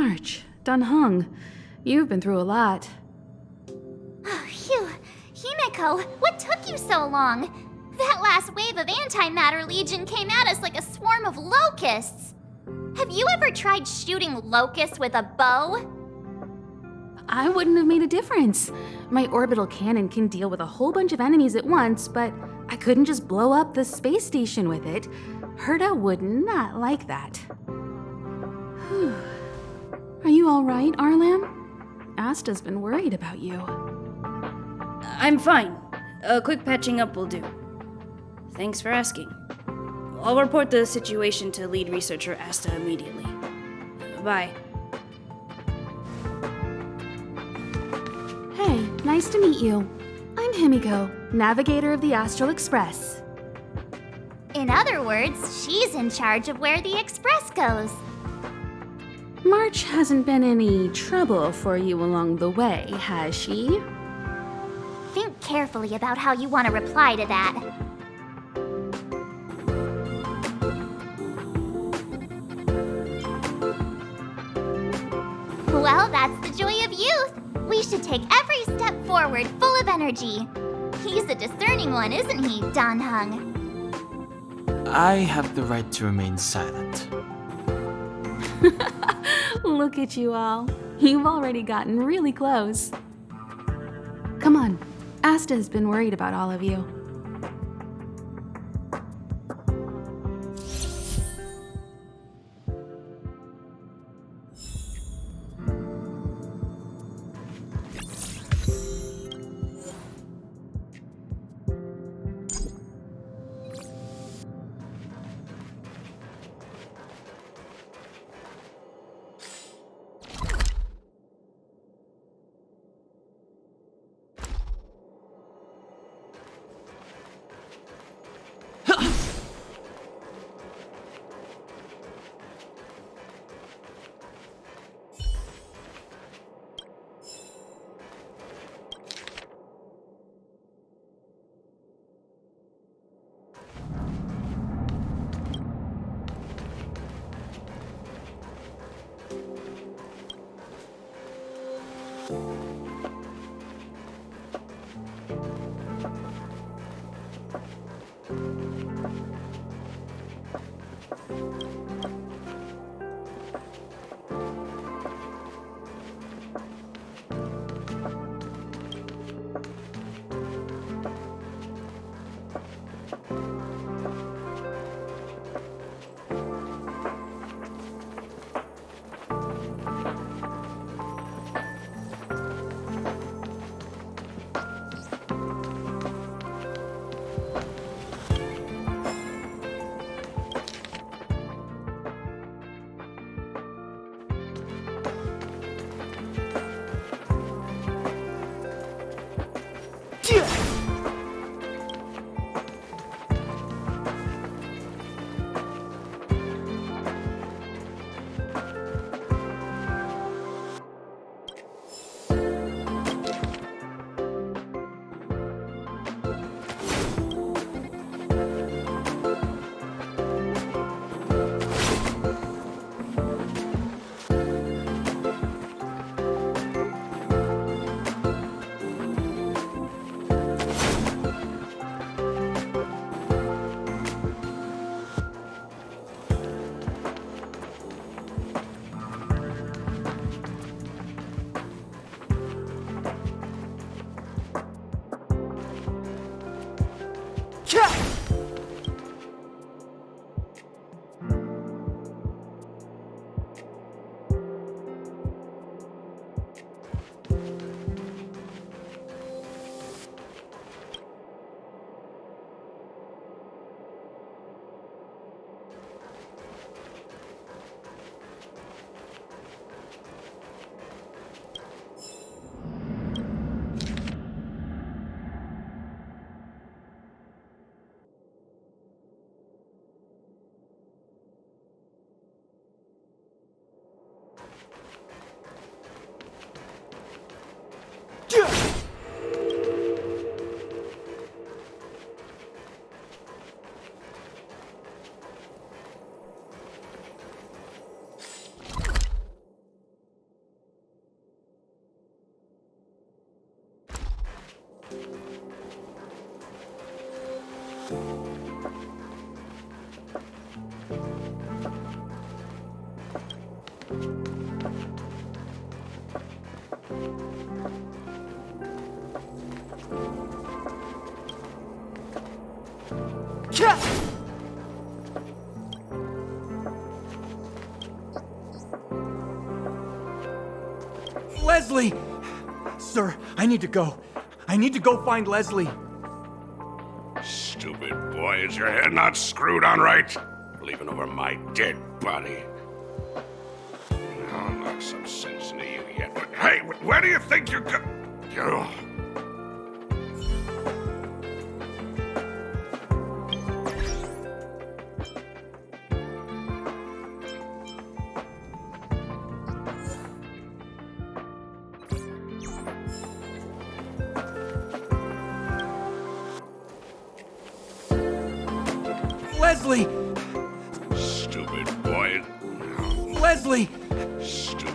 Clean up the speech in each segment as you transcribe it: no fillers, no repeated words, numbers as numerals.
March, Dunhung, you've been through a lot. Oh, phew. Himeko, what took you so long? That last wave of antimatter legion came at us like a swarm of locusts. Have you ever tried shooting locusts with a bow? I wouldn't have made a difference. My orbital cannon can deal with a whole bunch of enemies at once, but I couldn't just blow up the space station with it. Herta would not like that. Whew. Are you all right, Arlam? Asta's been worried about you. I'm fine. A quick patching up will do. Thanks for asking. I'll report the situation to lead researcher Asta immediately. Bye. Hey, nice to meet you. I'm Himiko, navigator of the Astral Express. In other words, she's in charge of where the express goes. March hasn't been any trouble for you along the way, has she? Think carefully about how you want to reply to that. Well, that's the joy of youth. We should take every step forward full of energy. He's a discerning one, isn't he, Danhung? I have the right to remain silent. Look at you all. You've already gotten really close. Come on, Asta's been worried about all of you. Leslie! Sir, I need to go. I need to go find Leslie. Stupid boy, is your head not screwed on right? Leaving over my dead body. I'll knock some sense into you yet. But hey, where do you think you're go? Leslie! Stupid boy. Leslie! Stupid.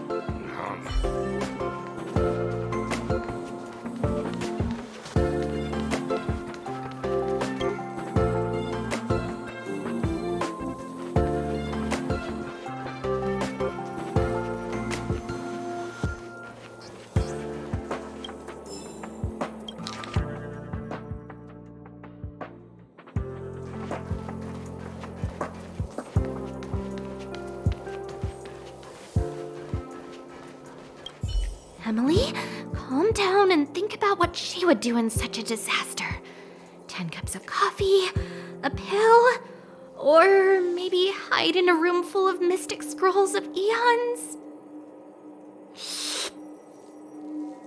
Emily, calm down and think about what she would do in such a disaster. 10 cups of coffee, a pill, or maybe hide in a room full of mystic scrolls of eons?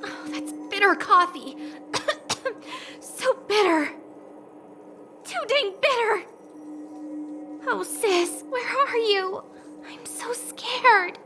Oh, that's bitter coffee. So bitter. Too dang bitter. Oh, sis, where are you? I'm so scared.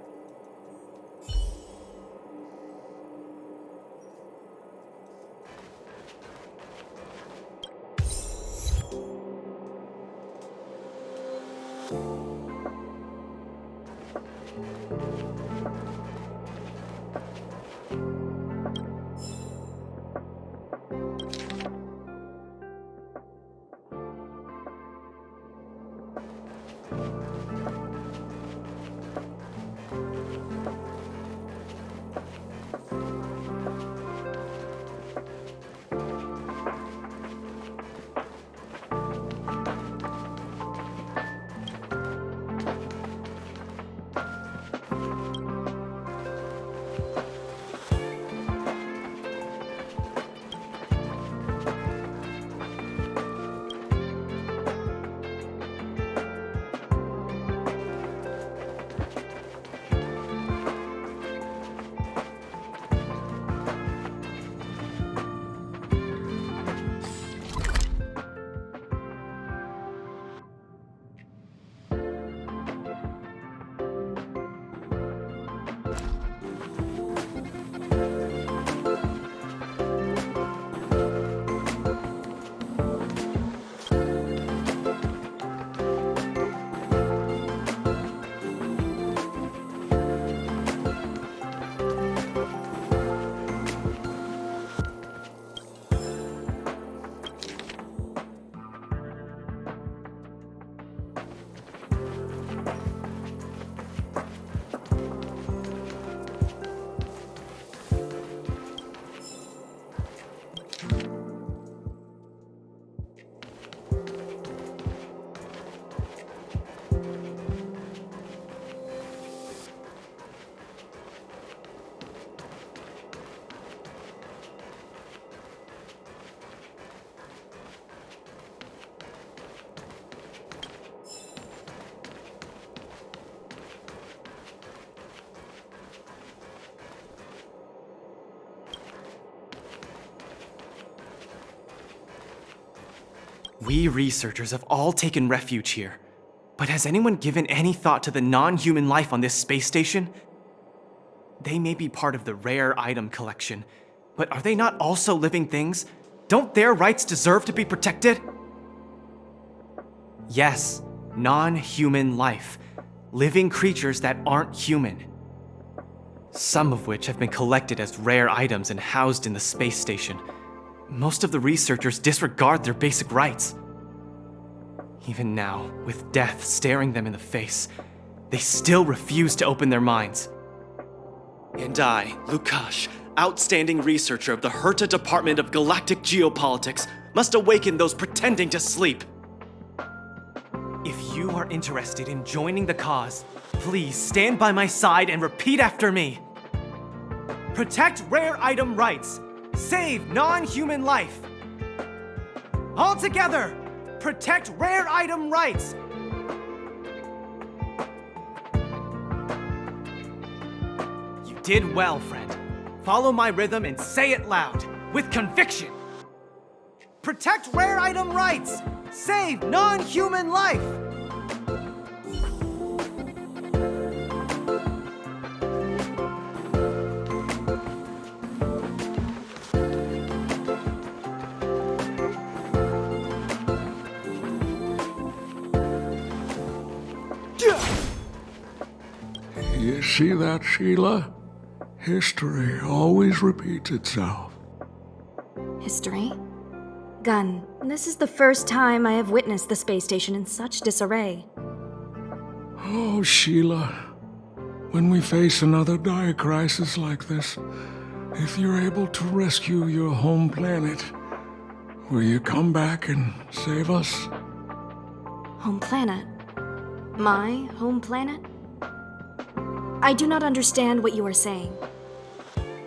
We researchers have all taken refuge here. But has anyone given any thought to the non-human life on this space station? They may be part of the rare item collection, but are they not also living things? Don't their rights deserve to be protected? Yes, non-human life. Living creatures that aren't human. Some of which have been collected as rare items and housed in the space station. Most of the researchers disregard their basic rights. Even now, with death staring them in the face, they still refuse to open their minds. And I, Lukash, outstanding researcher of the Herta Department of Galactic Geopolitics, must awaken those pretending to sleep. If you are interested in joining the cause, please stand by my side and repeat after me. Protect rare item rights. Save non-human life. All together, protect rare item rights. You did well, friend. Follow my rhythm and say it loud, with conviction. Protect rare item rights. Save non-human life. You see that, Sheila? History always repeats itself. History? Gun, this is the first time I have witnessed the space station in such disarray. Oh, Sheila. When we face another dire crisis like this, if you're able to rescue your home planet, will you come back and save us? Home planet? My home planet? I do not understand what you are saying.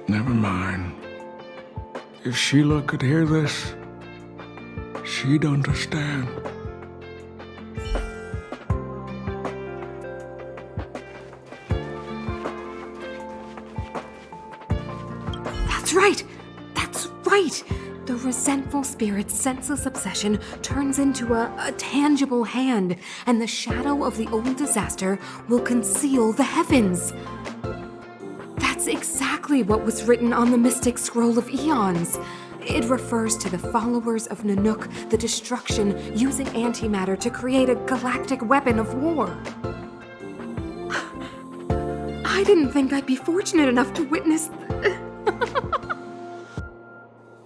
Never mind. If Sheila could hear this, she'd understand. That's right! That's right! The resentful spirit's senseless obsession turns into a tangible hand, and the shadow of the old disaster will conceal the heavens. That's exactly what was written on the Mystic Scroll of Eons. It refers to the followers of Nanook, the destruction using antimatter to create a galactic weapon of war. I didn't think I'd be fortunate enough to witness.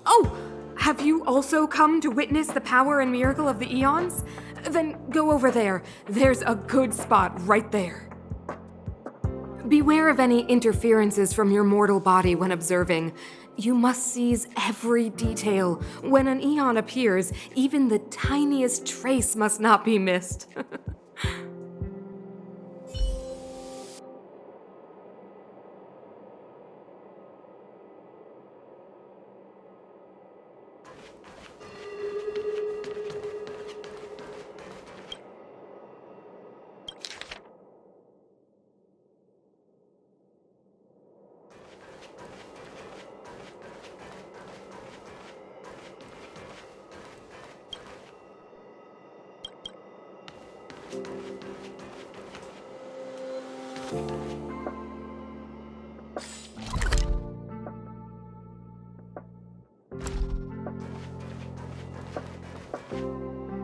Oh! Have you also come to witness the power and miracle of the Eons? Then go over there. There's a good spot right there. Beware of any interferences from your mortal body when observing. You must seize every detail. When an Eon appears, even the tiniest trace must not be missed.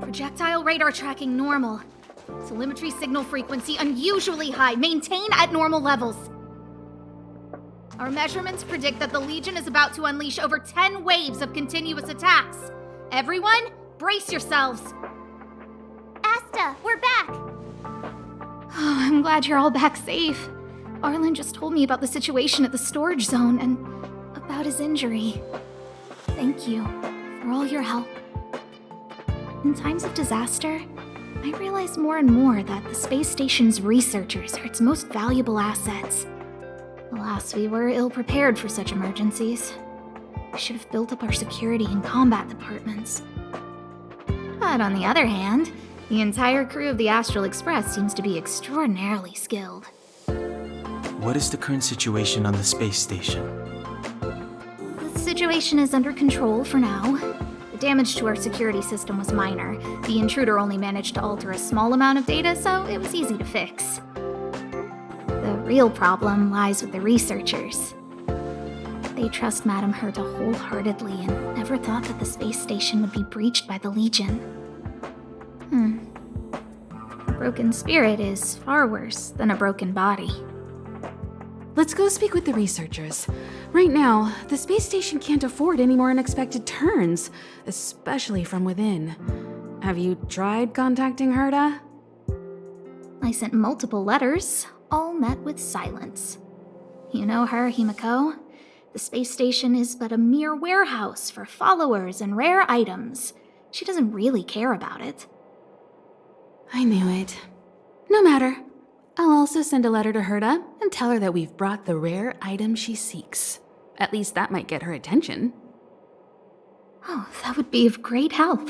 Projectile radar tracking normal. Telemetry signal frequency unusually high. Maintain at normal levels. Our measurements predict that the Legion is about to unleash over 10 waves of continuous attacks. Everyone, brace yourselves. Asta, we're back! Oh, I'm glad you're all back safe. Arlen just told me about the situation at the storage zone and about his injury. Thank you for all your help. In times of disaster, I realize more and more that the space station's researchers are its most valuable assets. Alas, we were ill-prepared for such emergencies. We should have built up our security and combat departments. But on the other hand, the entire crew of the Astral Express seems to be extraordinarily skilled. What is the current situation on the space station? The situation is under control for now. The damage to our security system was minor. The intruder only managed to alter a small amount of data, so it was easy to fix. The real problem lies with the researchers. They trust Madame Herta wholeheartedly and never thought that the space station would be breached by the Legion. A broken spirit is far worse than a broken body. Let's go speak with the researchers. Right now, the space station can't afford any more unexpected turns, especially from within. Have you tried contacting Herta? I sent multiple letters, all met with silence. You know her, Himiko. The space station is but a mere warehouse for followers and rare items. She doesn't really care about it. I knew it. No matter. I'll also send a letter to Herta and tell her that we've brought the rare item she seeks. At least that might get her attention. Oh, that would be of great help.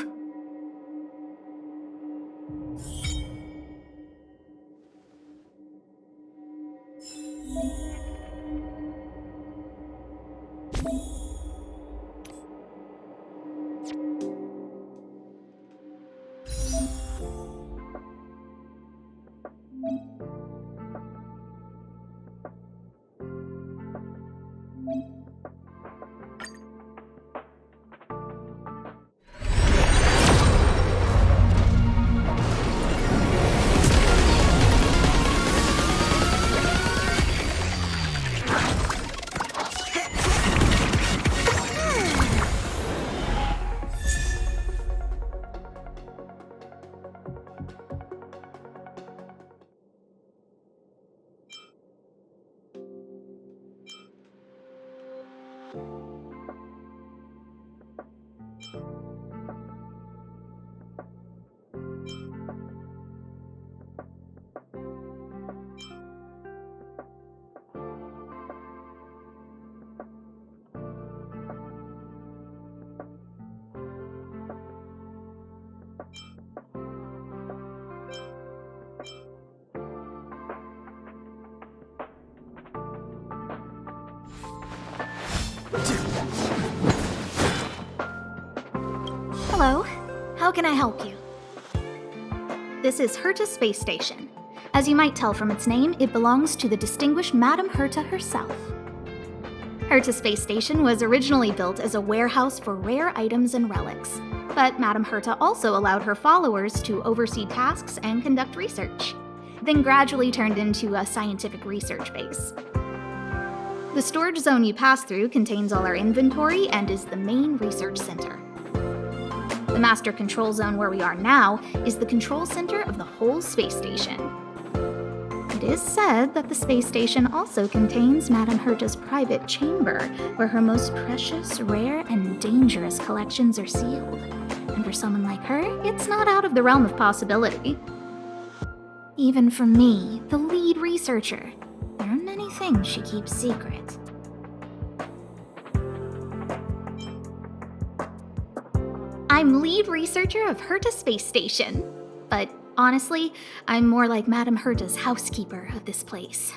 Hello, how can I help you? This is Herta Space Station. As you might tell from its name, it belongs to the distinguished Madame Herta herself. Herta Space Station was originally built as a warehouse for rare items and relics, but Madame Herta also allowed her followers to oversee tasks and conduct research, then gradually turned into a scientific research base. The storage zone you pass through contains all our inventory and is the main research center. The master control zone where we are now is the control center of the whole space station. It is said that the space station also contains Madame Herta's private chamber, where her most precious, rare, and dangerous collections are sealed. And for someone like her, it's not out of the realm of possibility. Even for me, the lead researcher, there are many things she keeps secret. I'm lead researcher of Herta Space Station, but honestly, I'm more like Madame Herta's housekeeper of this place.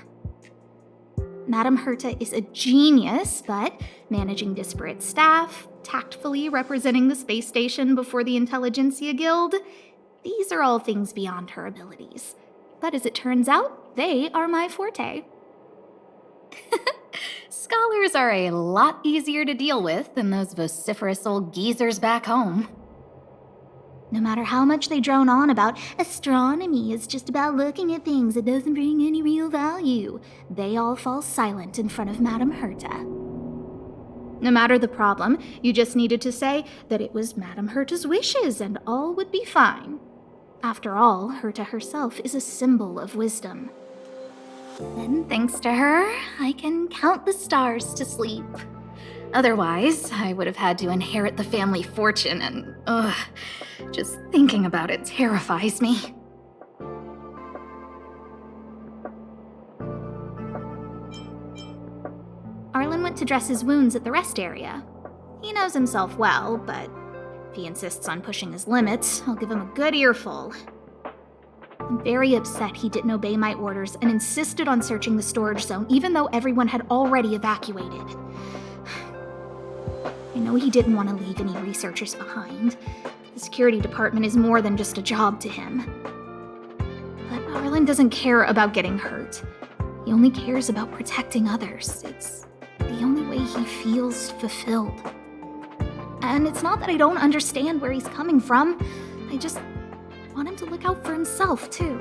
Madame Herta is a genius, but managing disparate staff, tactfully representing the space station before the Intelligentsia Guild, these are all things beyond her abilities. But as it turns out, they are my forte. Scholars are a lot easier to deal with than those vociferous old geezers back home. No matter how much they drone on about astronomy is just about looking at things that doesn't bring any real value, they all fall silent in front of Madame Herta. No matter the problem, you just needed to say that it was Madame Herta's wishes and all would be fine. After all, Herta herself is a symbol of wisdom. Then, thanks to her, I can count the stars to sleep. Otherwise, I would have had to inherit the family fortune and, just thinking about it terrifies me. Arlen went to dress his wounds at the rest area. He knows himself well, but if he insists on pushing his limits, I'll give him a good earful. I'm very upset he didn't obey my orders and insisted on searching the storage zone even though everyone had already evacuated. I know he didn't want to leave any researchers behind. The security department is more than just a job to him. But Arlen doesn't care about getting hurt. He only cares about protecting others. It's the only way he feels fulfilled. And it's not that I don't understand where he's coming from. I just want him to look out for himself, too.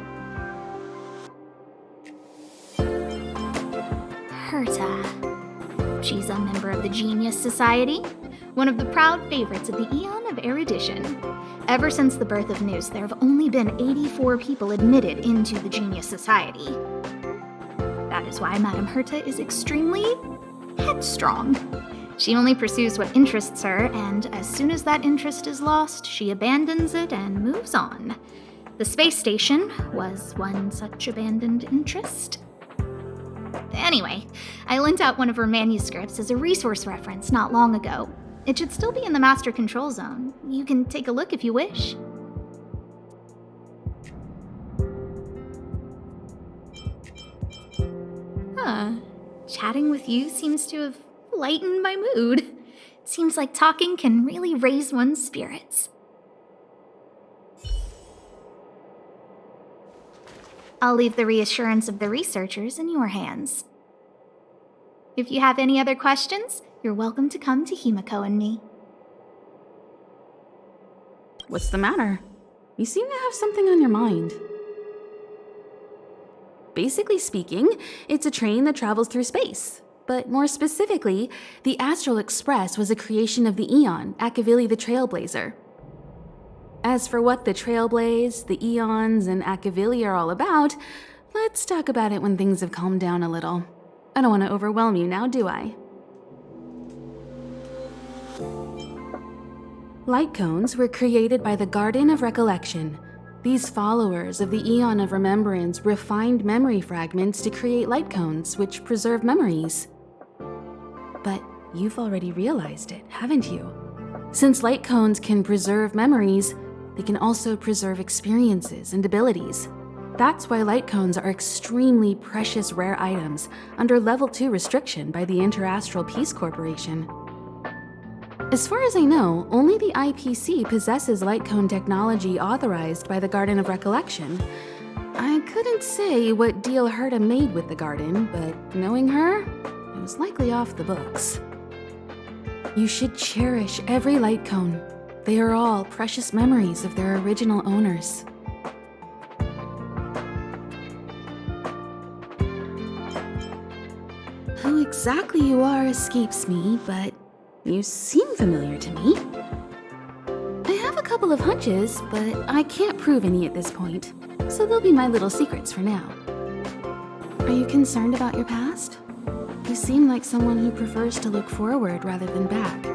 Herta. She's a member of the Genius Society, one of the proud favorites of the Eon of Erudition. Ever since the birth of News, there have only been 84 people admitted into the Genius Society. That is why Madame Herta is extremely headstrong. She only pursues what interests her, and as soon as that interest is lost, she abandons it and moves on. The space station was one such abandoned interest. Anyway, I lent out one of her manuscripts as a resource reference not long ago. It should still be in the master control zone. You can take a look if you wish. Chatting with you seems to have lightened my mood. Seems like talking can really raise one's spirits. I'll leave the reassurance of the researchers in your hands. If you have any other questions, you're welcome to come to Himiko and me. What's the matter? You seem to have something on your mind. Basically speaking, it's a train that travels through space. But more specifically, the Astral Express was a creation of the Eon, Akavili the Trailblazer. As for what the Trailblaze, the Eons, and Akavili are all about, let's talk about it when things have calmed down a little. I don't want to overwhelm you now, do I? Light cones were created by the Garden of Recollection. These followers of the Eon of Remembrance refined memory fragments to create light cones, which preserve memories. But you've already realized it, haven't you? Since light cones can preserve memories, they can also preserve experiences and abilities. That's why light cones are extremely precious rare items under Level 2 restriction by the Interastral Peace Corporation. As far as I know, only the IPC possesses light cone technology authorized by the Garden of Recollection. I couldn't say what deal Herta made with the Garden, but knowing her, it was likely off the books. You should cherish every light cone. They are all precious memories of their original owners. Who exactly you are escapes me, but you seem familiar to me. I have a couple of hunches, but I can't prove any at this point, so they'll be my little secrets for now. Are you concerned about your past? You seem like someone who prefers to look forward rather than back.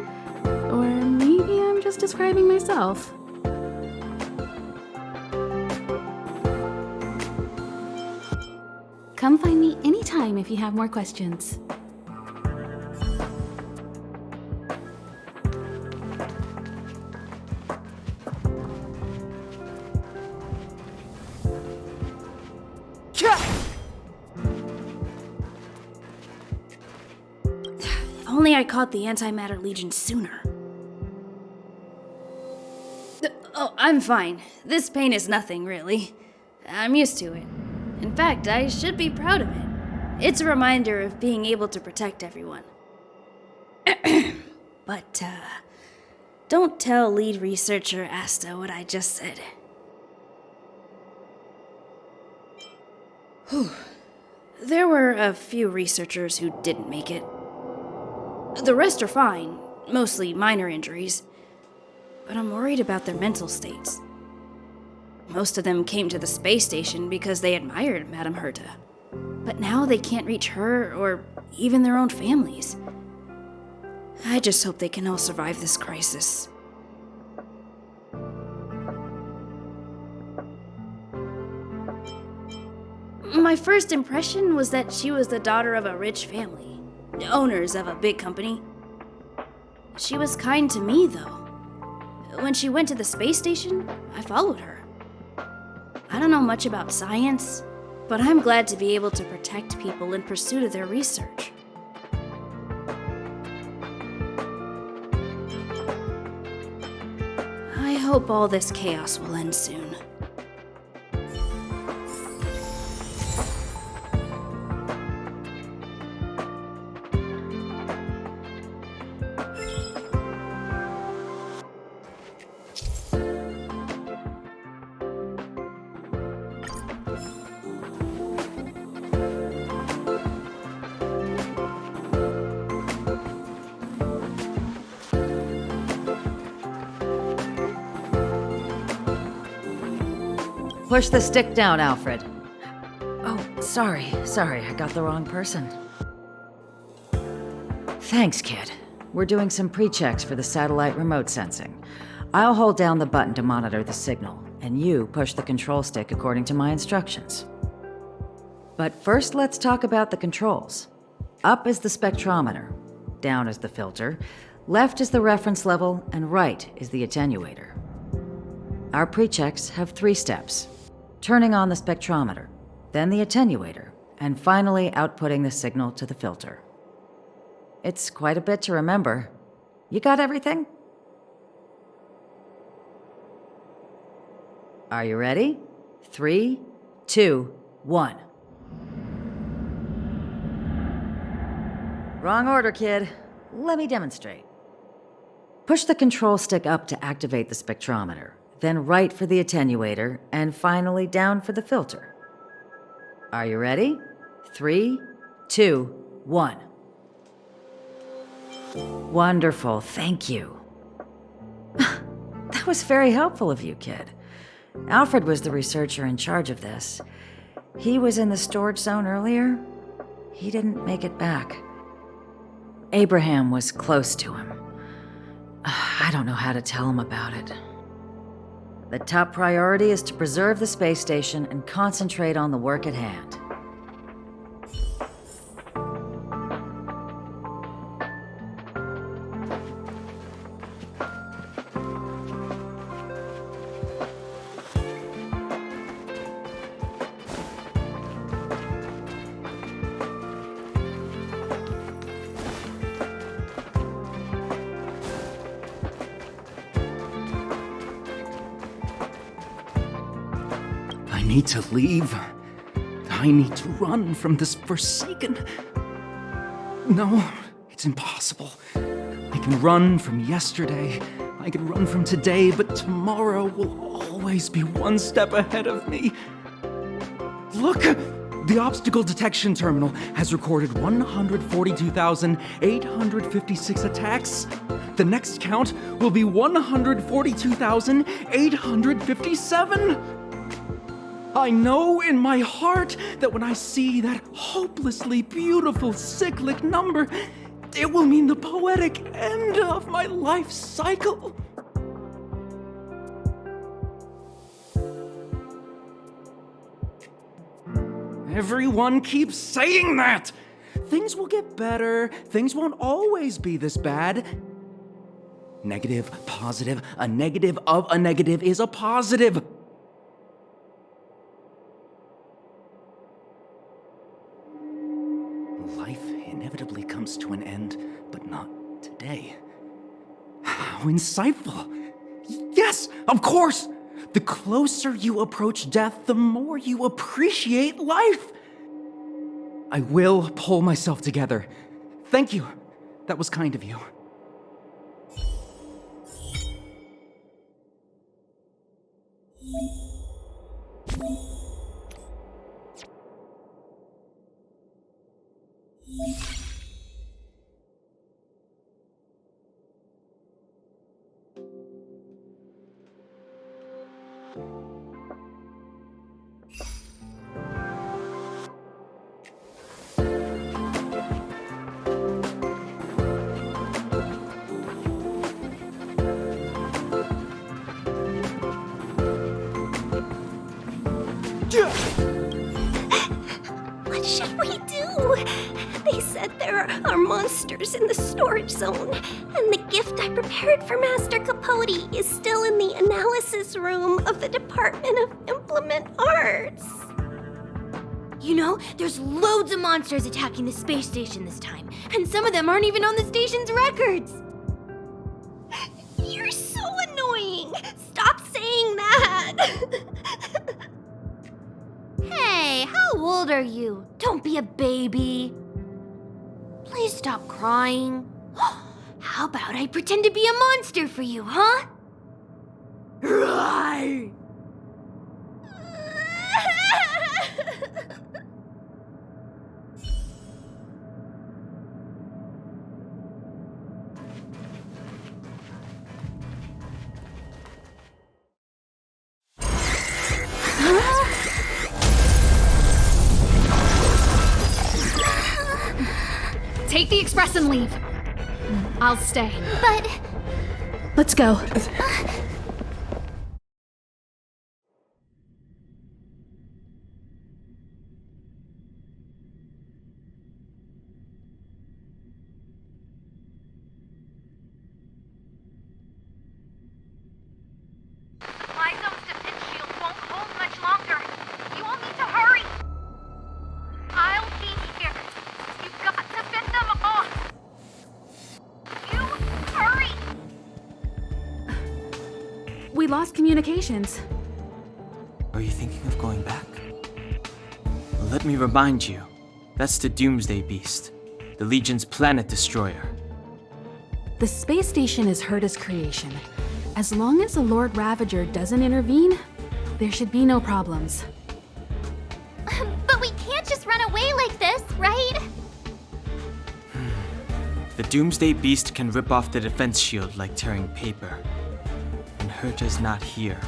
Or maybe I'm just describing myself. Come find me anytime if you have more questions. If only I caught the Antimatter Legion sooner. Oh, I'm fine. This pain is nothing, really. I'm used to it. In fact, I should be proud of it. It's a reminder of being able to protect everyone. But, don't tell lead researcher Asta what I just said. Whew. There were a few researchers who didn't make it. The rest are fine, mostly minor injuries. But I'm worried about their mental states. Most of them came to the space station because they admired Madame Herta. But now they can't reach her or even their own families. I just hope they can all survive this crisis. My first impression was that she was the daughter of a rich family, owners of a big company. She was kind to me, though. When she went to the space station, I followed her. I don't know much about science, but I'm glad to be able to protect people in pursuit of their research. I hope all this chaos will end soon. Push the stick down, Alfred. Oh, sorry, I got the wrong person. Thanks, kid. We're doing some pre-checks for the satellite remote sensing. I'll hold down the button to monitor the signal. and you push the control stick according to my instructions. But first, let's talk about the controls. Up is the spectrometer, down is the filter, left is the reference level, and right is the attenuator. Our pre-checks have 3 steps. Turning on the spectrometer, then the attenuator, and finally outputting the signal to the filter. It's quite a bit to remember. You got everything? Are you ready? 3, 2, 1. Wrong order, kid. Let me demonstrate. Push the control stick up to activate the spectrometer, then right for the attenuator, and finally down for the filter. Are you ready? 3, 2, 1. Wonderful, thank you. That was very helpful of you, kid. Alfred was the researcher in charge of this. He was in the storage zone earlier. He didn't make it back. Abraham was close to him. I don't know how to tell him about it. The top priority is to preserve the space station and concentrate on the work at hand. I need to leave. I need to run from this forsaken... No, it's impossible. I can run from yesterday, I can run from today, but tomorrow will always be one step ahead of me. Look! The obstacle detection terminal has recorded 142,856 attacks. The next count will be 142,857. I know in my heart that when I see that hopelessly beautiful cyclic number, it will mean the poetic end of my life cycle. Everyone keeps saying that! Things will get better, things won't always be this bad. Negative, positive, a negative of a negative is a positive. Life inevitably comes to an end, but not today. How insightful! Yes, of course! The closer you approach death, the more you appreciate life! I will pull myself together. Thank you. That was kind of you. What should we do? They said there are monsters in the storage zone, and the gift I prepared for Master Capote is still in the analysis room of the Department of Implement Arts. You know, there's loads of monsters attacking the space station this time, and some of them aren't even on the station's records. You're so annoying! Stop saying that! Hey, how old are you? Don't be a baby. Please stop crying. How about I pretend to be a monster for you, huh? Right. Take the express and leave. I'll stay. But... Let's go. We lost communications. Are you thinking of going back? Let me remind you, that's the Doomsday Beast, the Legion's planet destroyer. The space station is Herta's creation. As long as the Lord Ravager doesn't intervene, there should be no problems. But we can't just run away like this, right? The Doomsday Beast can rip off the defense shield like tearing paper. And Herta's not here.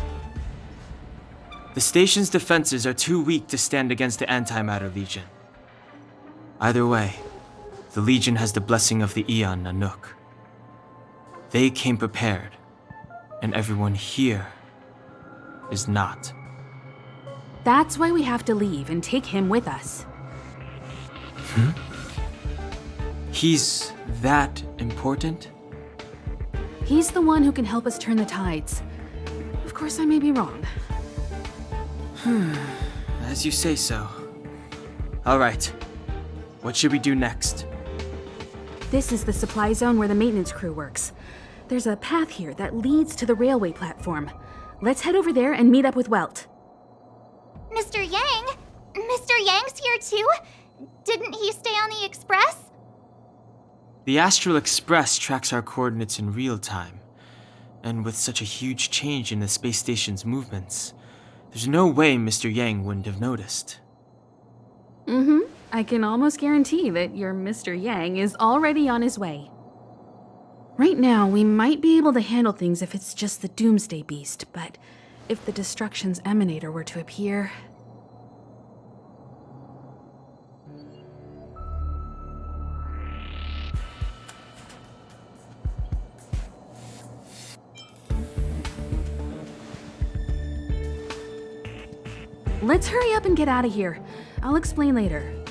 The station's defenses are too weak to stand against the Antimatter Legion. Either way, the Legion has the blessing of the Aeon Nanook. They came prepared, and everyone here is not. That's why we have to leave and take him with us. He's that important? He's the one who can help us turn the tides. Of course, I may be wrong. As you say so. All right. What should we do next? This is the supply zone where the maintenance crew works. There's a path here that leads to the railway platform. Let's head over there and meet up with Welt. Mr. Yang? Mr. Yang's here too? Didn't he stay on the Express? The Astral Express tracks our coordinates in real time. And with such a huge change in the space station's movements, there's no way Mr. Yang wouldn't have noticed. I can almost guarantee that your Mr. Yang is already on his way. Right now, we might be able to handle things if it's just the Doomsday Beast, but if the Destruction's Emanator were to appear... Let's hurry up and get out of here. I'll explain later.